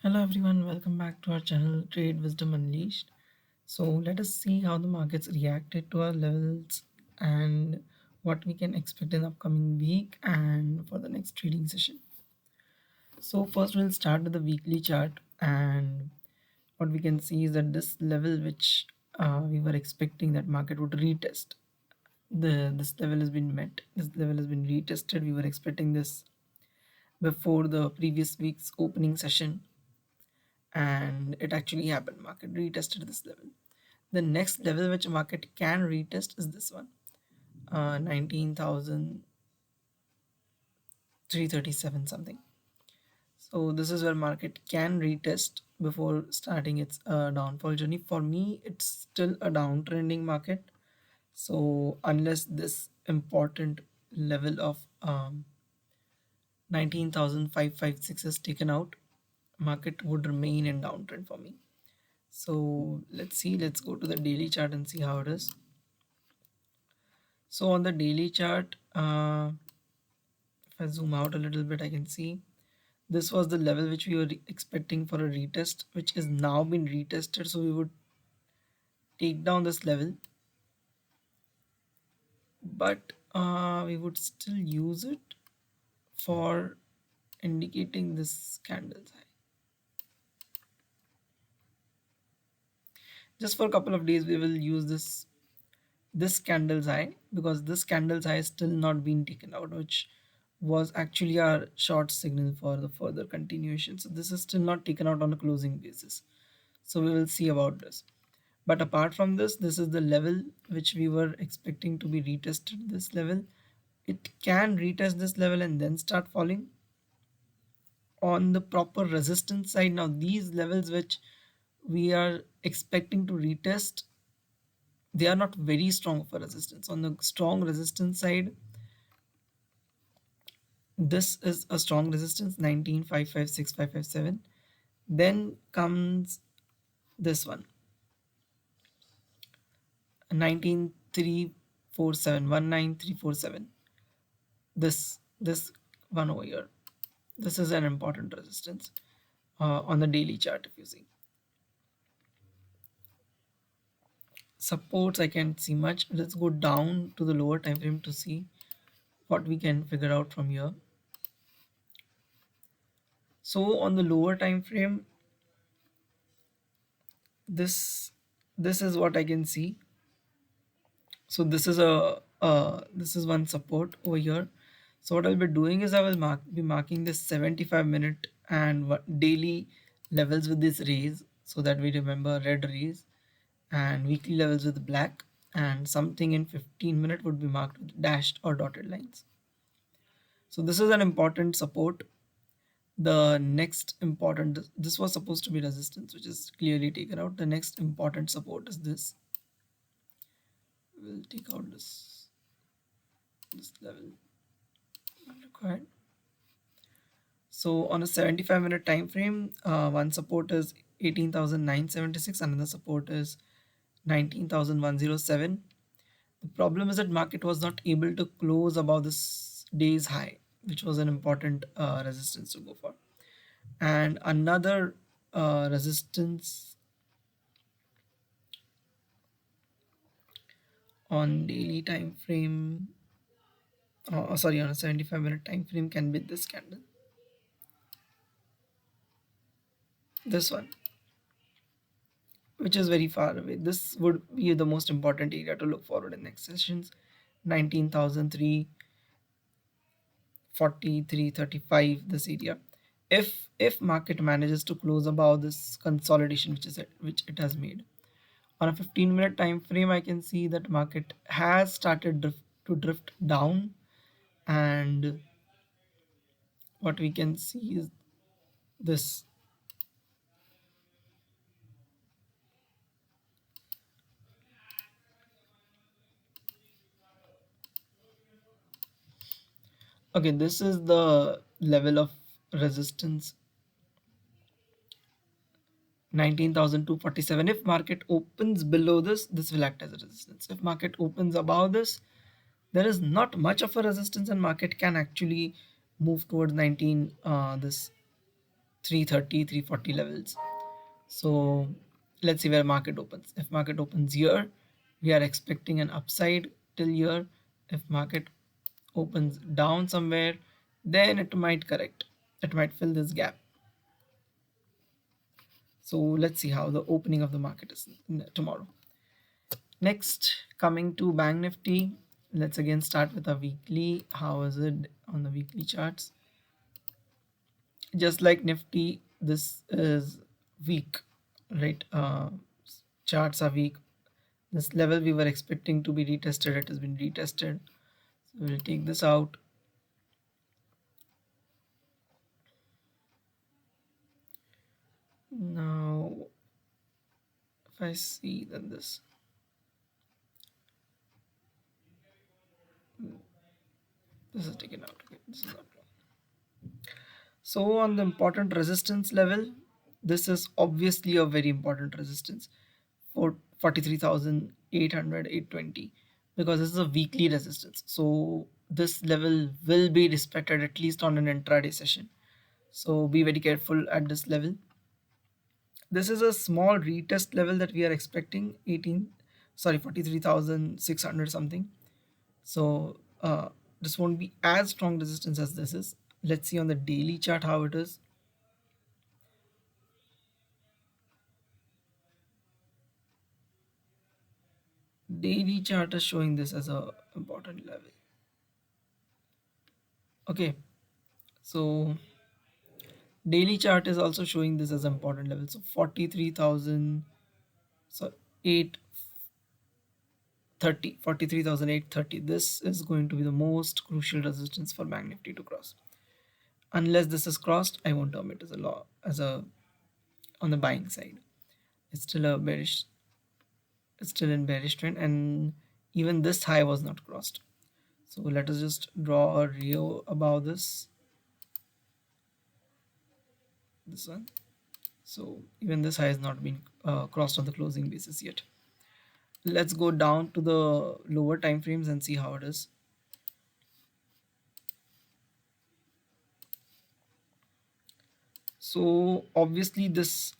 Hello everyone, welcome back to our channel Trade Wisdom Unleashed. So let us see how the markets reacted to our levels and what we can expect in the upcoming week and for the next trading session. So first we'll start with the weekly chart, and what we can see is that this level which we were expecting that market would retest, this level has been met. This level has been retested. We were expecting this before the previous week's opening session, and it actually happened. Market retested this level. The next level which market can retest is this one, 19,337 something. So this is where market can retest before starting its downfall journey. For me, it's still a downtrending market. So unless this important level of 19,556 is taken out, market would remain in downtrend for me. So let's see, let's go to the daily chart and see how it is. So on the daily chart, if I zoom out a little bit, I can see this was the level which we were expecting for a retest, which is now been retested. So we would take down this level, but we would still use it for indicating this candle's high. Just for a couple of days, we will use this candle's high, because this candle's high is still not been taken out, which was actually our short signal for the further continuation. So this is still not taken out on a closing basis. So we will see about this. But apart from this, this is the level which we were expecting to be retested. This level, it can retest this level and then start falling on the proper resistance side. Now these levels which we are expecting to retest, they are not very strong for resistance. On the strong resistance side, this is a strong resistance, 19,556,557. Then comes this one, 19,347, 19,347. This one over here, this is an important resistance on the daily chart. If you see supports, I can't see much. Let's go down to the lower time frame to see what we can figure out from here. So on the lower time frame, this this is what I can see. So this is this is one support over here. So what I'll be doing is I will be marking this 75-minute and daily levels with this rays, so that we remember red rays, and weekly levels with black, and something in 15-minute would be marked with dashed or dotted lines. So this is an important support. The next important, this was supposed to be resistance, which is clearly taken out. The next important support is this. We'll take out this level, not required. So on a 75-minute time frame, one support is 18,976, another support is 19,107. The problem is that market was not able to close above this day's high, which was an important resistance to go for. And another resistance on daily time frame, sorry, on a 75-minute time frame, can be this candle, this one, which is very far away. This would be the most important area to look forward in next sessions. 19,340, this area. If market manages to close above this consolidation which it has made on a 15-minute time frame, I can see that market has started to drift down, and what we can see is this. Okay, this is the level of resistance, 19,247. If market opens below this, this will act as a resistance. If market opens above this, there is not much of a resistance, and market can actually move towards 19 this 330, 340 levels. So let's see where market opens. If market opens here, we are expecting an upside till here. If market opens down somewhere, then it might correct. It might fill this gap. So let's see how the opening of the market is tomorrow. Next, coming to Bank Nifty, let's again start with a weekly. How is it on the weekly charts? Just like Nifty, this is weak, right? Charts are weak. This level we were expecting to be retested, it has been retested. So we'll take this out. Now, if I see then this is taken out. Okay, this is not wrong. So on the important resistance level, this is obviously a very important resistance for 43,800, 820, because this is a weekly resistance. So this level will be respected at least on an intraday session. So be very careful at this level. This is a small retest level that we are expecting, 43,600 something. So this won't be as strong resistance as this is. Let's see on the daily chart how it is. Daily chart is showing this as a important level. Okay, so daily chart is also showing this as important level. So 43,000, so 830, 43,830. This is going to be the most crucial resistance for Bank Nifty to cross. Unless this is crossed, I won't term it as a law, as a on the buying side. It's still a bearish, it's still in bearish trend, and even this high was not crossed. So let us just draw a Rio above this one. So even this high has not been crossed on the closing basis yet. Let's go down to the lower time frames and see how it is. So obviously this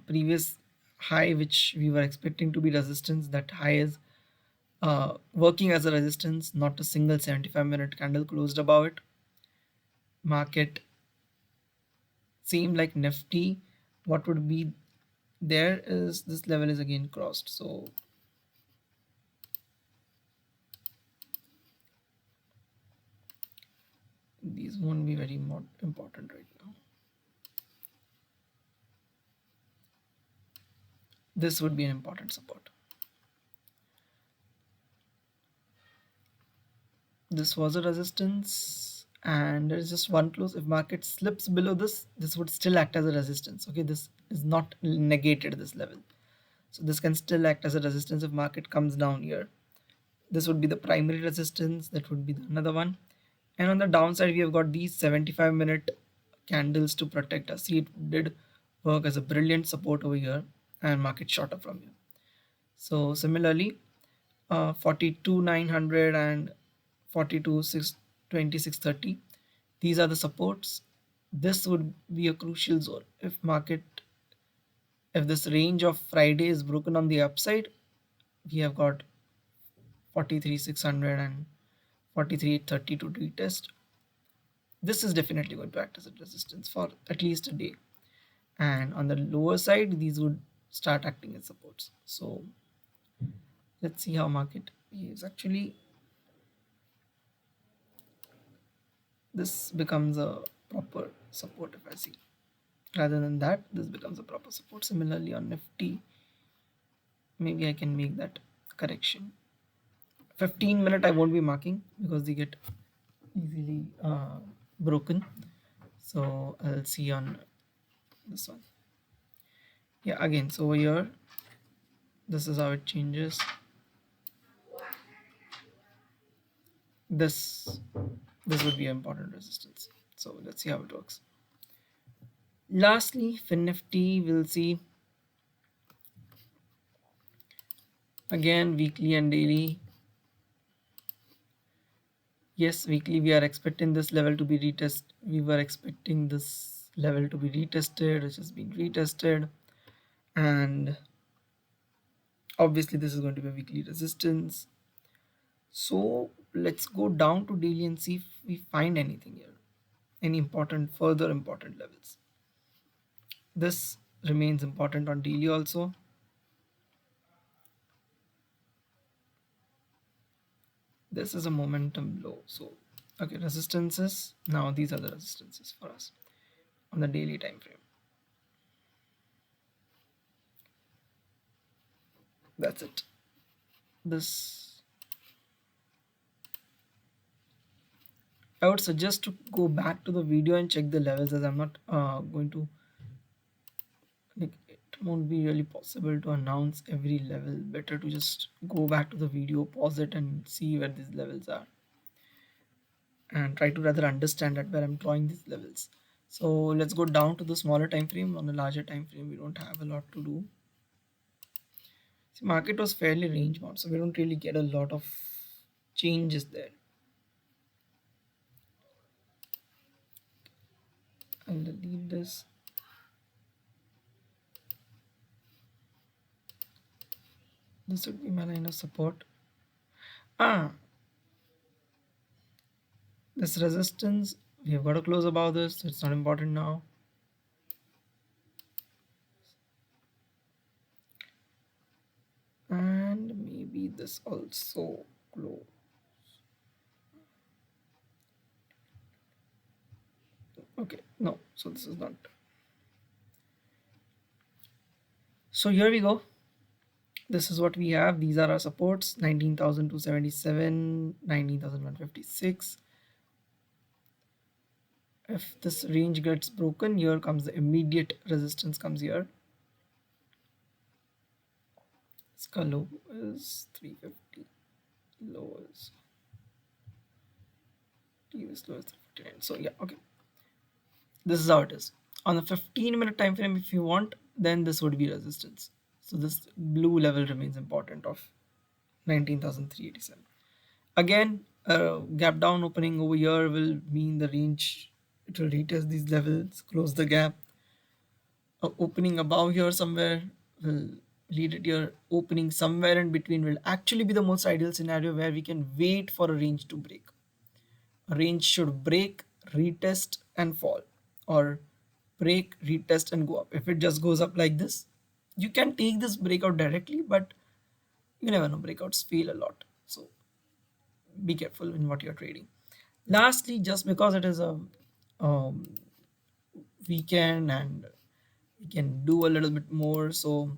previous high which we were expecting to be resistance, that high is working as a resistance. Not a single 75-minute candle closed above it. Market same like Nifty, what would be there is this level is again crossed. So these won't be very more important right now. This would be an important support. This was a resistance, and there is just one close. If market slips below this would still act as a resistance. Okay, this is not negated this level, so this can still act as a resistance if market comes down here. This would be the primary resistance, that would be another one. And on the downside we have got these 75-minute candles to protect us. See, it did work as a brilliant support over here, and market shot up from here. So similarly, 42,900 and 42,620, these are the supports. This would be a crucial zone. If this range of Friday is broken on the upside, we have got 43,600 and 43,830 to retest. This is definitely going to act as a resistance for at least a day. And on the lower side, these would start acting as supports. So let's see how market behaves. Actually, this becomes a proper support if I see. Rather than that, this becomes a proper support. Similarly on Nifty, maybe I can make that correction. 15-minute I won't be marking because they get easily broken. So I'll see on this one. Yeah, again, so over here, this is how it changes. This would be an important resistance. So let's see how it works. Lastly, FinNifty, we'll see again weekly and daily. Yes, weekly we are expecting this level to be retest. We were expecting this level to be retested, which has been retested. And obviously this is going to be a weekly resistance. So let's go down to daily and see if we find anything here, any further important levels. This remains important on daily also. This is a momentum low. So okay, resistances. Now these are the resistances for us on the daily time frame. That's it. This, I would suggest to go back to the video and check the levels, as I'm not going to, like, it won't be really possible to announce every level. Better to just go back to the video, pause it, and see where these levels are, and try to rather understand that where I'm drawing these levels. So let's go down to the smaller time frame. On the larger time frame, we don't have a lot to do. See, market was fairly range bound, so we don't really get a lot of changes there. I'll delete this. This would be my line of support. Ah, this resistance, we have got to close above this, so it's not important now. And maybe this also close. Okay, no, so this is not. So here we go. This is what we have. These are our supports: 19,277, 19,156. If this range gets broken, here comes the immediate resistance comes here. Its low is 350. Low is previous low is 359. So yeah, okay. This is how it is. On the 15-minute time frame, if you want, then this would be resistance. So this blue level remains important of 19,387. Again, a gap down opening over here will mean the range. It will retest these levels, close the gap. A opening above here somewhere will lead it here. Opening somewhere in between will actually be the most ideal scenario where we can wait for a range to break. A range should break, retest, and fall, or break, retest, and go up. If it just goes up like this, you can take this breakout directly, but you never know. Breakouts fail a lot, so be careful in what you're trading. Lastly, just because it is a um, weekend and we can do a little bit more, so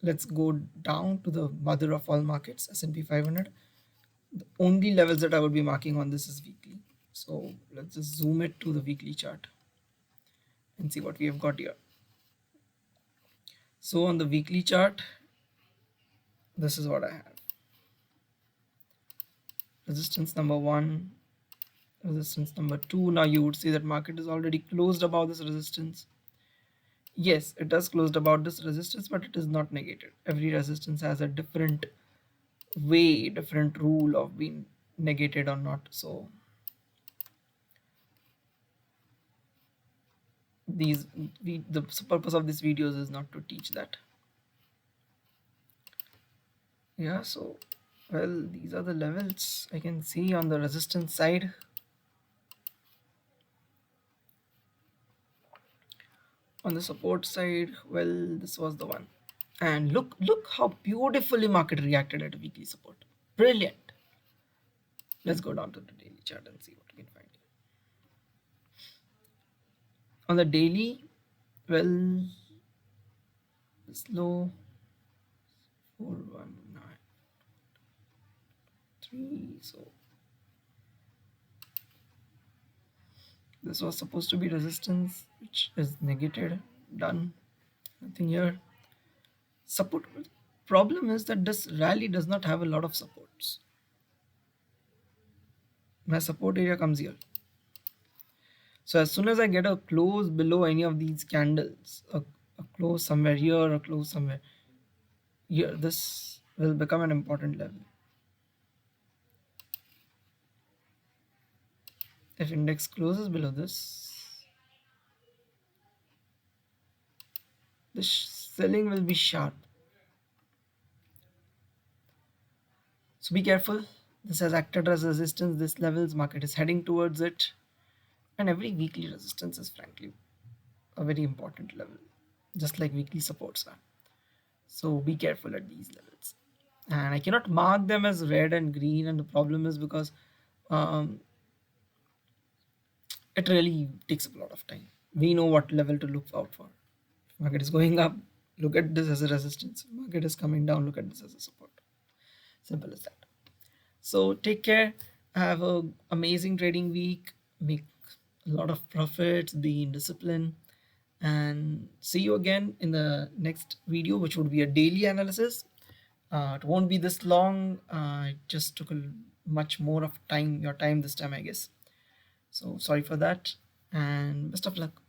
let's go down to the mother of all markets, S&P 500. The only levels that I would be marking on this is weekly. So let's just zoom it to the weekly chart and see what we have got here. So on the weekly chart, this is what I have. Resistance number one, resistance number two. Now you would see that market is already closed above this resistance. Yes, it has closed about this resistance, but it is not negated. Every resistance has a different way, different rule of being negated or not. So these the purpose of these videos is not to teach that. Yeah, so well, these are the levels I can see on the resistance side. On the support side, well, this was the one. And look how beautifully market reacted at weekly support. Brilliant. Let's go down to the daily chart and see what we can find. On the daily, well, this low 4193. So this was supposed to be resistance, which is negated. Done. Nothing here. Support. Problem is that this rally does not have a lot of supports. My support area comes here. So as soon as I get a close below any of these candles, a close somewhere here, a close somewhere here, this will become an important level. If index closes below this, The selling will be sharp. So be careful. This has acted as resistance. This levels market is heading towards it, and every weekly resistance is frankly a very important level, just like weekly supports are. So be careful at these levels. And I cannot mark them as red and green, and the problem is because um, it really takes up a lot of time. We know what level to look out for. Market is going up, look at this as a resistance. Market is coming down, look at this as a support. Simple as that. So take care. Have a amazing trading week. Make a lot of profits. Be in discipline. And see you again in the next video, which would be a daily analysis. It won't be this long. It just took a much more of time, your time this time, I guess. So sorry for that, and best of luck.